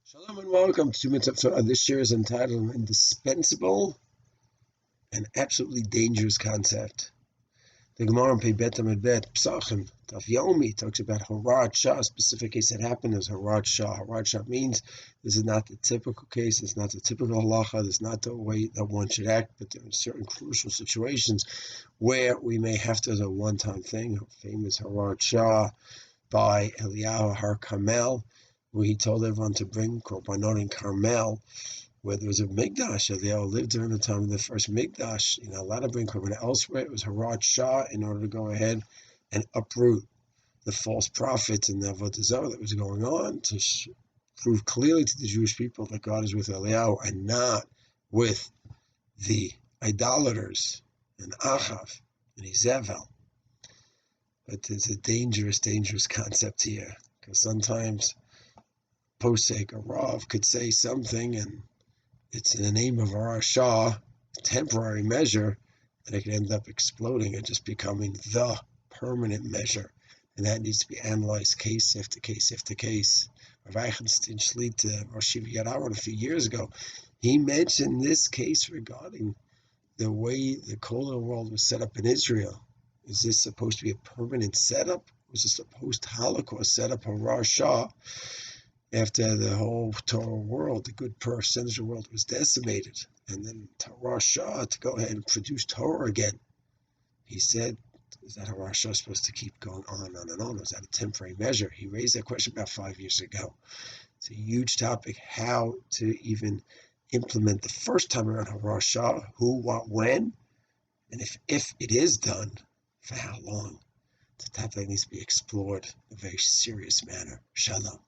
Shalom and welcome to Mitzvah. This year is entitled Indispensable and Absolutely Dangerous Concept. The Gemara in Horaat Pesachim, Daf Yomi, talks about Horaat Shaah, a specific case that happened as Horaat Shaah. Horaat Shaah means this is not the typical case, it's not the typical halacha, it's not the way that one should act, but there are certain crucial situations where we may have to do a one-time thing. Famous Horaat Shaah by Eliyahu Har Carmel, where he told everyone to bring korbanot in Carmel, where there was a Mikdash. They all lived during the time of the first Mikdash. You're not allowed to bring korbanot elsewhere. It was Horaat Shaah in order to go ahead and uproot the false prophets and the avodah zarah that was going on, to prove clearly to the Jewish people that God is with Eliyahu and not with the idolaters and Achav and Izevel. But there's a dangerous concept here, because sometimes Posek or Rav could say something and it's in the name of Horaat Shaah, a temporary measure, and it can end up exploding and just becoming the permanent measure. And that needs to be analyzed case after case after case. Rav Eichenstein Shlita, Rosh Yeshiva Yad a few years ago, he mentioned this case regarding the way the Kolail world was set up in Israel. Is this supposed to be a permanent setup? Was this a post-Holocaust setup, Horaat Shaah, after the whole Torah world, the good percentage of the world was decimated, and then Horaat Shaah to go ahead and produce Torah again? He said, is that Horaat Shaah supposed to keep going on and on? Was that a temporary measure? He raised that question about 5 years ago. It's a huge topic, how to even implement the first time around Horaat Shaah, who, what, when, and if it is done, for how long. It's a topic that needs to be explored in a very serious manner. Shalom.